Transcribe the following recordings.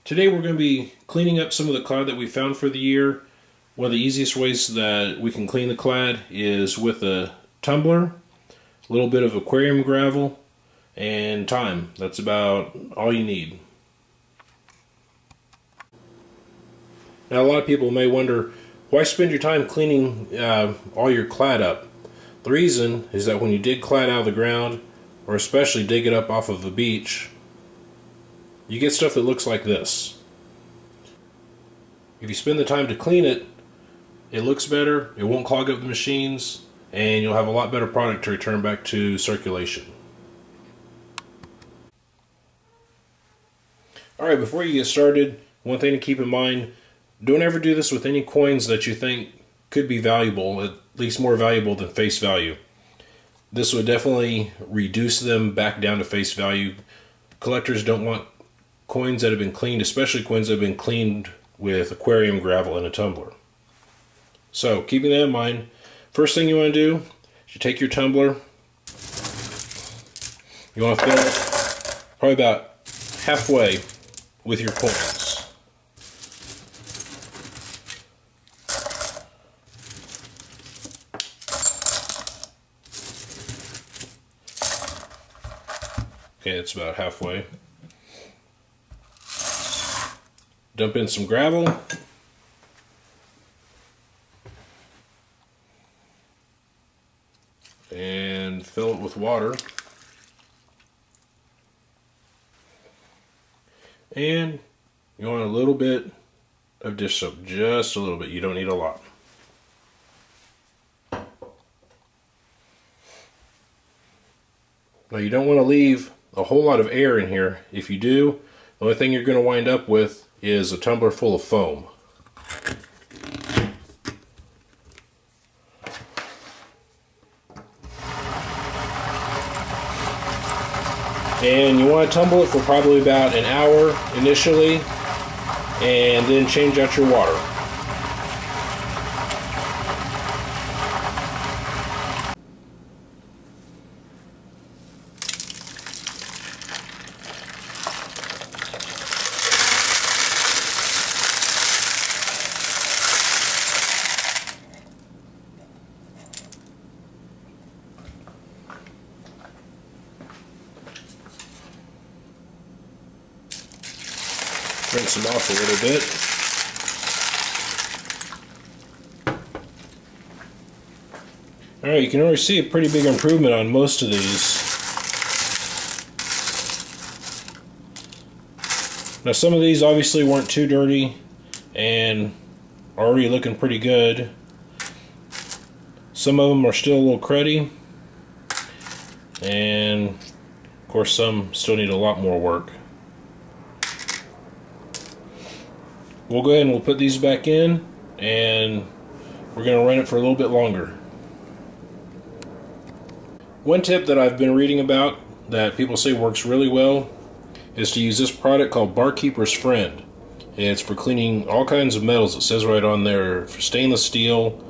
Today we're going to be cleaning up some of the clad that we found for the year. One of the easiest ways that we can clean the clad is with a tumbler, a little bit of aquarium gravel, and time. That's about all you need. Now a lot of people may wonder, why spend your time cleaning all your clad up? The reason is that when you dig clad out of the ground, or especially dig it up off of the beach, you get stuff that looks like this. If you spend the time to clean it, it looks better, it won't clog up the machines, and you'll have a lot better product to return back to circulation. Alright, before you get started, one thing to keep in mind, don't ever do this with any coins that you think could be valuable, at least more valuable than face value. This would definitely reduce them back down to face value. Collectors don't want coins that have been cleaned, especially coins that have been cleaned with aquarium gravel in a tumbler. So, keeping that in mind, first thing you want to do is you take your tumbler, you want to fill it probably about halfway with your coins. Okay, it's about halfway. Dump in some gravel. And fill it with water. And you want a little bit of dish soap, just a little bit. You don't need a lot. Now you don't want to leave a whole lot of air in here. If you do, the only thing you're going to wind up with is a tumbler full of foam. And you want to tumble it for probably about an hour initially, and then change out your water. Rinse them off a little bit. Alright, you can already see a pretty big improvement on most of these. Now some of these obviously weren't too dirty and are already looking pretty good. Some of them are still a little cruddy, and of course some still need a lot more work. We'll go ahead and we'll put these back in, and we're going to run it for a little bit longer. One tip that I've been reading about that people say works really well is to use this product called Barkeeper's Friend. It's for cleaning all kinds of metals. It says right on there, for stainless steel,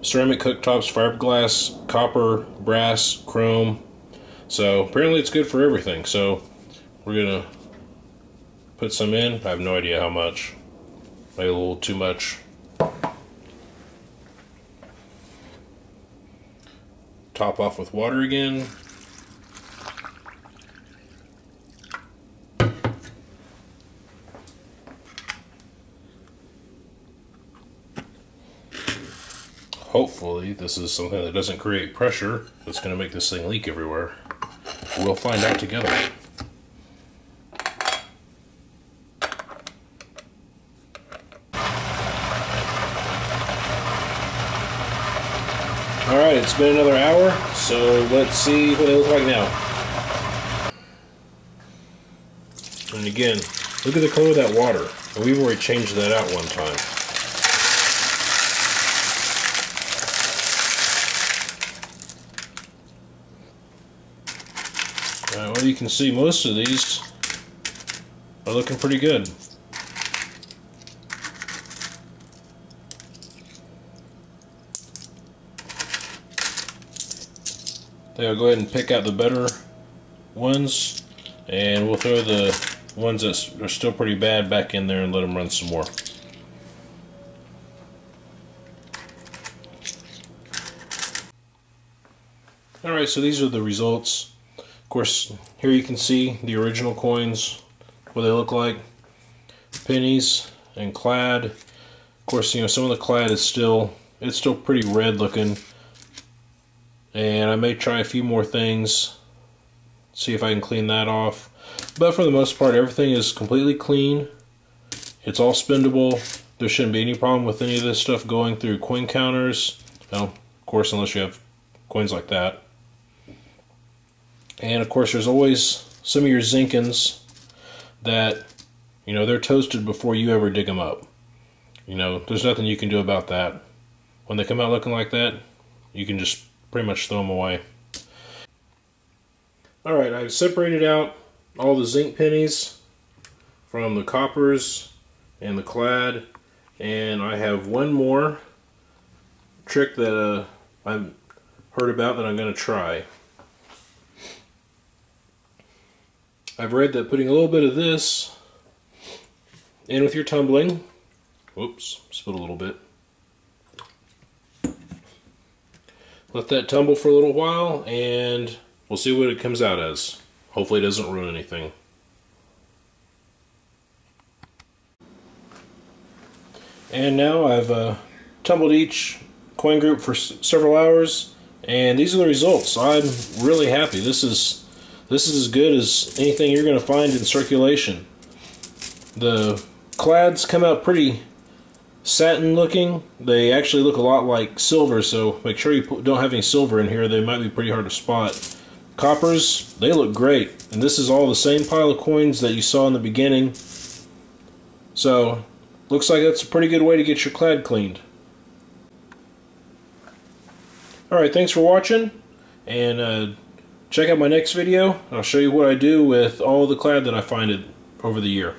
ceramic cooktops, fiberglass, copper, brass, chrome. So apparently it's good for everything. So we're going to put some in. I have no idea how much. Maybe a little too much. Top off with water again. Hopefully this is something that doesn't create pressure that's going to make this thing leak everywhere. We'll find out together. Alright, it's been another hour, so let's see what they look like now. And again, look at the color of that water. And we've already changed that out one time. Well, you can see most of these are looking pretty good. I'll go ahead and pick out the better ones, and we'll throw the ones that are still pretty bad back in there and let them run some more. Alright, so these are the results. Of course, here you can see the original coins, what they look like. Pennies and clad. Of course, you know, some of the clad is still pretty red looking. And I may try a few more things, see if I can clean that off. But for the most part, everything is completely clean. It's all spendable. There shouldn't be any problem with any of this stuff going through coin counters. Well, of course, unless you have coins like that. And of course, there's always some of your Zinkins that, you know, they're toasted before you ever dig them up. You know, there's nothing you can do about that. When they come out looking like that, you can just pretty much throw them away. Alright, I've separated out all the zinc pennies from the coppers and the clad, and I have one more trick that I've heard about that I'm going to try. I've read that putting a little bit of this in with your tumbling, whoops, spilled a little bit. Let that tumble for a little while and we'll see what it comes out as. Hopefully it doesn't ruin anything. And now I've tumbled each coin group for several hours, and these are the results. I'm really happy. This is as good as anything you're going to find in circulation. The clads come out pretty satin looking. They actually look a lot like silver, so make sure you don't have any silver in here. They might be pretty hard to spot. Coppers, they look great, and this is all the same pile of coins that you saw in the beginning. So looks like that's a pretty good way to get your clad cleaned. Alright, thanks for watching, and check out my next video. I'll show you what I do with all the clad that I find over the year.